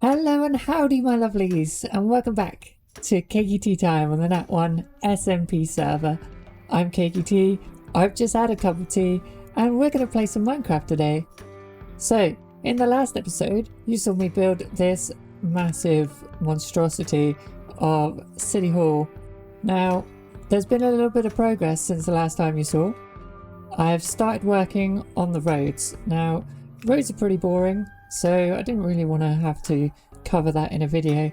Hello and howdy my lovelies, and welcome back to Cakey Tea Time on the Nat One SMP server. I'm Cakey Tea, I've just had a cup of tea, and we're going to play some Minecraft today. So, in the last episode, you saw me build this massive monstrosity of City Hall. Now, there's been a little bit of progress since the last time you saw. I've started working on the roads. Now, roads are pretty boring, so I didn't really want to have to cover that in a video,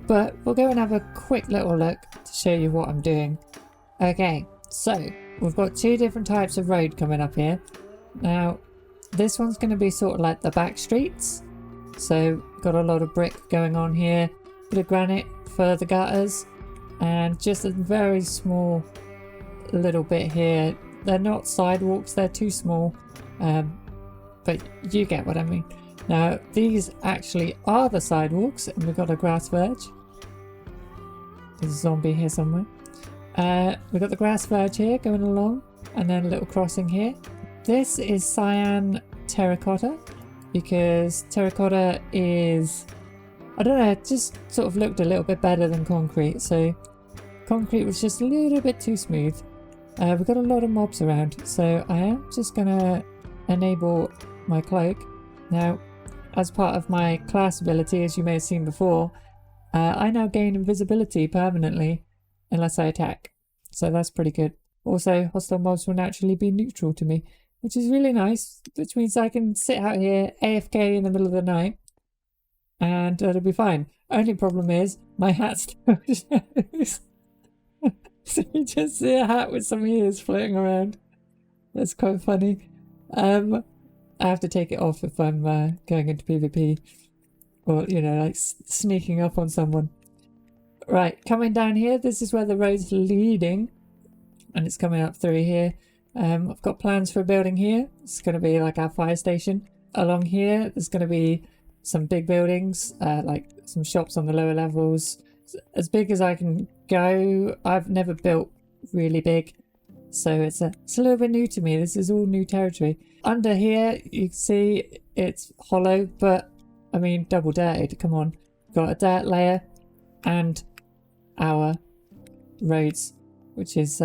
but we'll go and have a quick little look to show you what I'm doing. Okay, so we've got two different types of road coming up here. Now, this one's going to be sort of like the back streets, so got a lot of brick going on here, bit of granite for the gutters, and just a very small little bit here. They're not sidewalks, they're too small, but you get what I mean. Now, these actually are the sidewalks, and we've got a grass verge. There's a zombie here somewhere. We've got the grass verge here going along, and then a little crossing here. This is cyan terracotta, because terracotta is, I don't know, it just sort of looked a little bit better than concrete, so concrete was just a little bit too smooth. We've got a lot of mobs around, so I am just going to enable my cloak. Now, as part of my class ability, as you may have seen before, I now gain invisibility permanently unless I attack. So that's pretty good. Also, hostile mobs will naturally be neutral to me, which is really nice, which means I can sit out here AFK in the middle of the night and it'll be fine. Only problem is my hat still shows. So you just see a hat with some ears floating around. That's quite funny. I have to take it off if I'm going into PvP, or, you know, like sneaking up on someone. Right, coming down here, this is where the road's leading, and it's coming up through here. I've got plans for a building here. It's going to be like our fire station. Along here, there's going to be some big buildings, like some shops on the lower levels. As big as I can go. I've never built really big, so it's a little bit new to me. This is all new territory. Under here, you can see it's hollow, but I mean, double dirted. Come on. Got a dirt layer and our roads, which is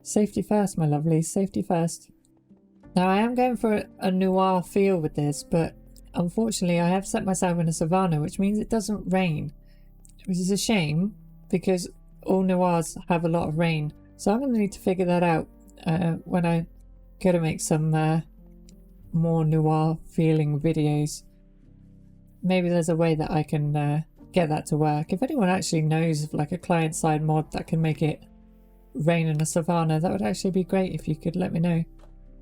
safety first, my lovely. Safety first. Now, I am going for a noir feel with this, but unfortunately, I have set myself in a savanna, which means it doesn't rain, which is a shame because all noirs have a lot of rain. So I'm going to need to figure that out when I go to make some more noir feeling videos. Maybe there's a way that I can get that to work. If anyone actually knows of like a client side mod that can make it rain in a savanna, that would actually be great if you could let me know.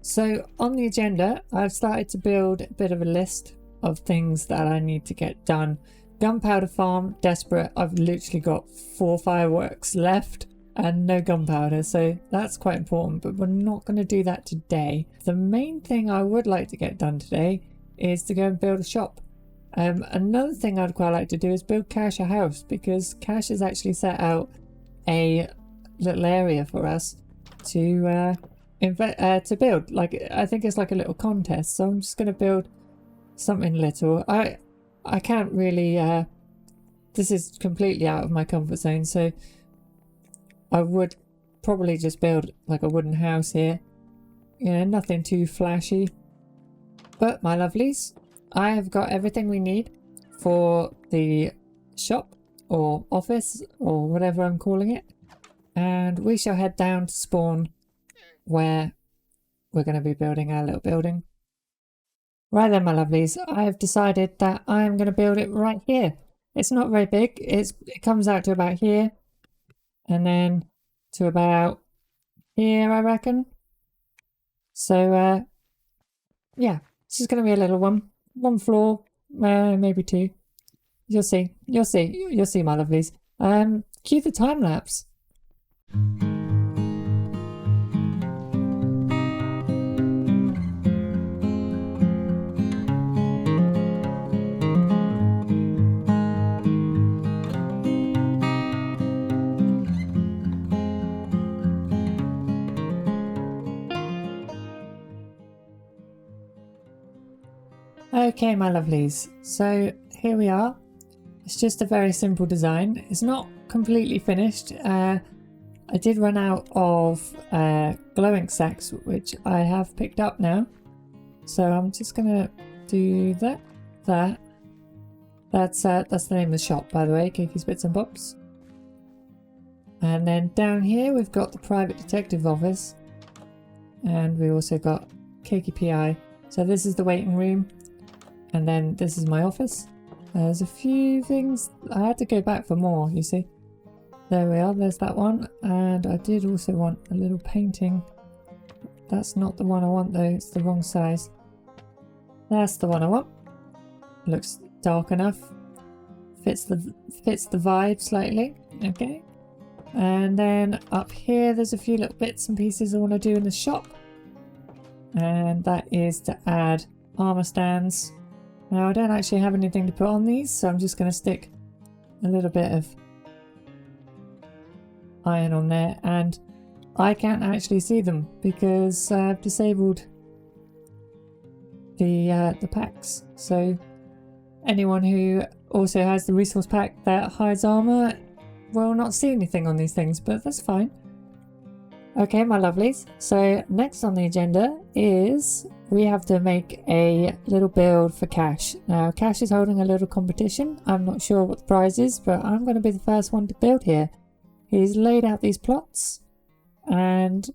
So on the agenda, I've started to build a bit of a list of things that I need to get done. Gunpowder farm, desperate. I've literally got 4 fireworks left and no gunpowder, so that's quite important, but we're not going to do that today. The main thing I would like to get done today is to go and build a shop. Another thing I'd quite like to do is build Cash a house, because Cash has actually set out a little area for us to build. Like, I think it's like a little contest, so I'm just going to build something little. I can't really, this is completely out of my comfort zone, so I would probably just build like a wooden house here. You know, nothing too flashy. But my lovelies, I have got everything we need for the shop or office or whatever I'm calling it. And we shall head down to spawn where we're going to be building our little building. Right then, my lovelies, I have decided that I'm going to build it right here. It's not very big. It comes out to about here. And then to about here, I reckon. So, yeah, it's just going to be a little one. 1 floor, maybe 2. You'll see. You'll see. You'll see, my lovelies. Cue the time lapse. Okay, my lovelies, so here we are. It's just a very simple design. It's not completely finished. I did run out of glow ink sacks, which I have picked up now. So I'm just gonna do that. That's the name of the shop, by the way, Cakey's Bits and Bobs. And then down here we've got the private detective office, and we also got Cakey PI. So this is the waiting room, and then this is my office. There's a few things. I had to go back for more, you see. There we are, there's that one. And I did also want a little painting. That's not the one I want though, it's the wrong size. That's the one I want. Looks dark enough. Fits the vibe slightly. Okay. And then up here there's a few little bits and pieces I want to do in the shop. And that is to add armor stands. Now I don't actually have anything to put on these, so I'm just going to stick a little bit of iron on there, and I can't actually see them because I've disabled the packs. So anyone who also has the resource pack that hides armor will not see anything on these things, but that's fine. Okay, my lovelies. So next on the agenda is we have to make a little build for Cash. Now Cash is holding a little competition. I'm not sure what the prize is, but I'm going to be the first one to build here. He's laid out these plots and,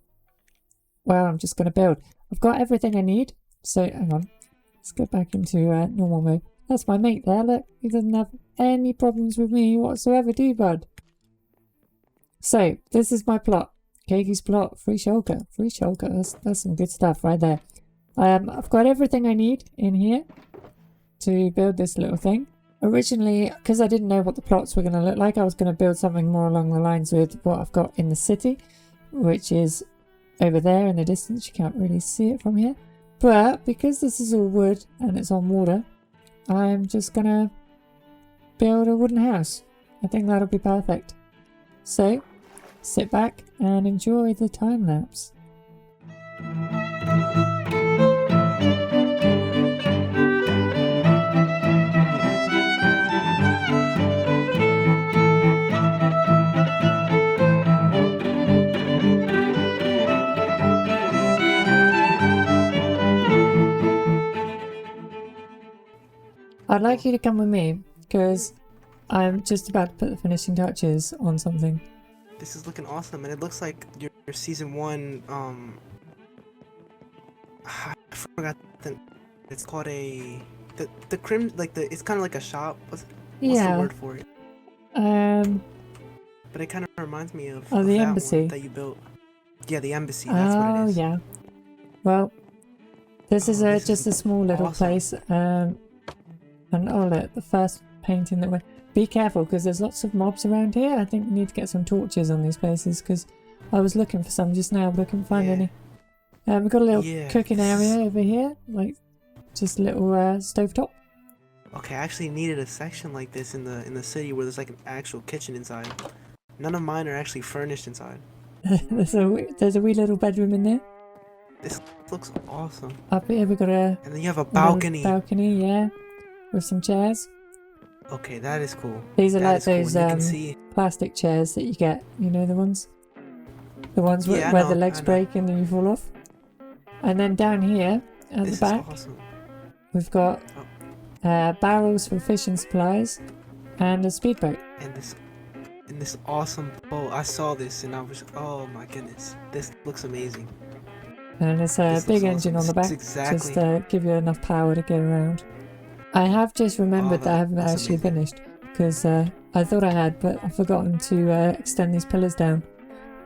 well, I'm just going to build. I've got everything I need. So hang on, let's go back into normal mode. That's my mate there, look. He doesn't have any problems with me whatsoever, do you, bud? So this is my plot. Cakey's plot, free shulker. Free shulker, that's some good stuff right there. I've got everything I need in here to build this little thing. Originally, because I didn't know what the plots were going to look like, I was going to build something more along the lines with what I've got in the city, which is over there in the distance. You can't really see it from here. But because this is all wood and it's on water, I'm just going to build a wooden house. I think that'll be perfect. So, sit back and enjoy the time lapse. I'd like you to come with me because I'm just about to put the finishing touches on something. This is looking awesome, and it looks like your season 1, I forgot it's called the crim, like it's kind of like a shop. What's the word for it? But it kind of reminds me of the that embassy one that you built. Yeah, the embassy. That's what it is. Oh yeah. Well, this is just a small little place. And oh look, the first painting that went. Be careful because there's lots of mobs around here. I think we need to get some torches on these places because I was looking for some just now, but I couldn't find any. We've got a little cooking area over here, like just a little stovetop. Okay, I actually needed a section like this in the city where there's like an actual kitchen inside. None of mine are actually furnished inside. there's a wee little bedroom in there. This looks awesome. Up here we've got and then you have a balcony. Balcony, yeah, with some chairs. Okay, that is cool. These are like those plastic chairs that you get, you know, the ones where the legs break and then you fall off. And then down here at the back, we've got barrels for fishing supplies and a speedboat. And this awesome boat. I saw this and I was, oh my goodness, this looks amazing. And it's a big engine on the back, just to give you enough power to get around. I have just remembered that I haven't actually finished because I thought I had, but I've forgotten to extend these pillars down.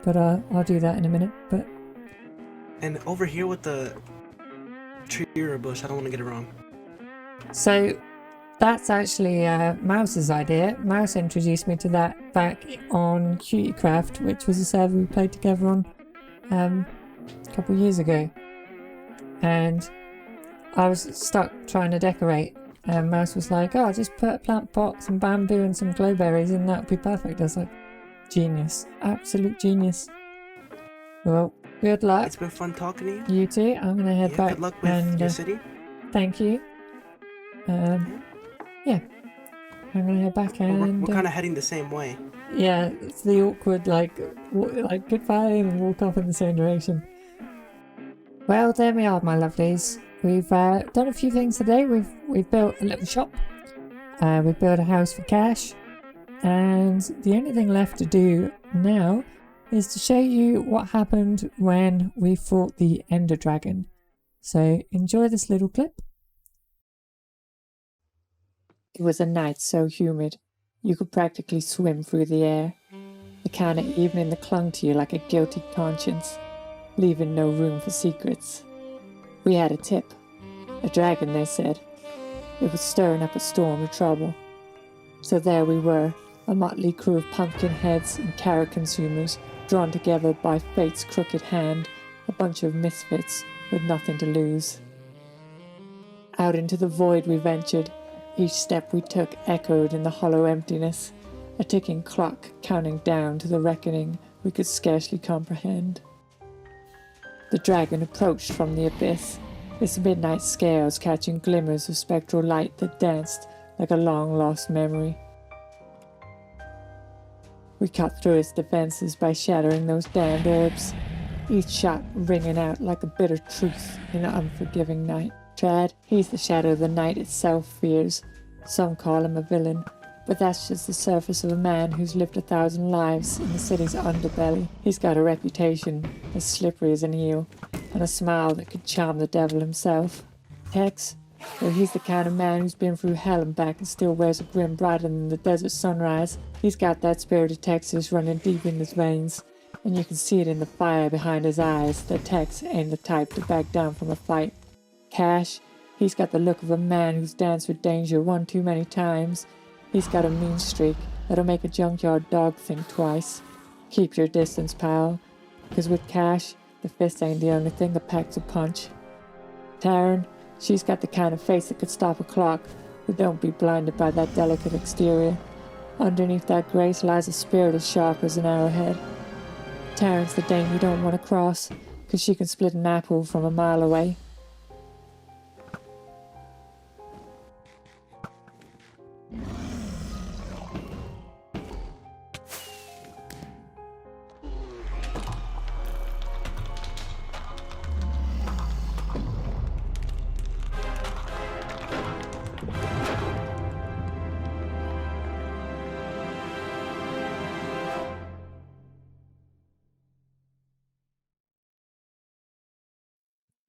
But I'll do that in a minute. And over here with the tree or bush, I don't want to get it wrong. So that's actually Mouse's idea. Mouse introduced me to that back on Cutiecraft, which was a server we played together on a couple of years ago. And I was stuck trying to decorate. And Mouse was like, oh, just put a plant pot, some bamboo and some glowberries and that would be perfect. I was like, genius. Absolute genius. Well, good luck. It's been fun talking to you. You too. I'm going to head back. Good luck with your city. Thank you. Yeah. hang on your back We're and kind of heading the same way. yeah, it's the awkward like goodbye and walk off in the same direction. Well, there we are, my lovelies. We've done a few things today. We've built a little shop. We've built a house for Cash, and the only thing left to do now is to show you what happened when we fought the Ender Dragon. So enjoy this little clip. It was a night so humid you could practically swim through the air. The kind of evening that clung to you like a guilty conscience, leaving no room for secrets. We had a tip. A dragon, they said. It was stirring up a storm of trouble. So there we were, a motley crew of pumpkin heads and carrot consumers, drawn together by fate's crooked hand, a bunch of misfits with nothing to lose. Out into the void we ventured. Each step we took echoed in the hollow emptiness, a ticking clock counting down to the reckoning we could scarcely comprehend. The dragon approached from the abyss, its midnight scales catching glimmers of spectral light that danced like a long-lost memory. We cut through its defenses by shattering those damned orbs, each shot ringing out like a bitter truth in the unforgiving night. Trad, he's the shadow the night itself fears. Some call him a villain, but that's just the surface of a man who's lived 1,000 lives in the city's underbelly. He's got a reputation as slippery as an eel, and a smile that could charm the devil himself. Tex, well, he's the kind of man who's been through hell and back and still wears a grin brighter than the desert sunrise. He's got that spirit of Texas running deep in his veins, and you can see it in the fire behind his eyes that Tex ain't the type to back down from a fight. Cash, he's got the look of a man who's danced with danger one too many times. He's got a mean streak that'll make a junkyard dog think twice. Keep your distance, pal, because with Cash, the fist ain't the only thing that packs a punch. Taryn, she's got the kind of face that could stop a clock, but don't be blinded by that delicate exterior. Underneath that grace lies a spirit as sharp as an arrowhead. Taryn's the dame you don't want to cross, because she can split an apple from a mile away.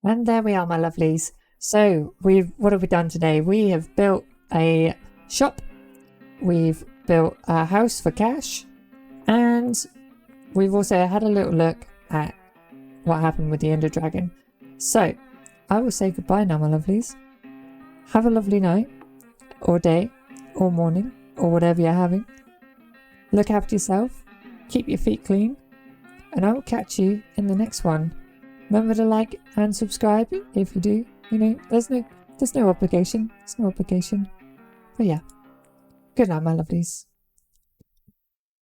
And there we are, my lovelies. So what have we done today? We have built a shop, we've built a house for Cash, and we've also had a little look at what happened with the Ender Dragon. So I will say goodbye now, my lovelies. Have a lovely night, or day, or morning, or whatever you're having. Look after yourself, keep your feet clean, and I will catch you in the next one. Remember to like and subscribe if you do. You know, there's no obligation. There's no obligation. But yeah. Good night, my lovelies.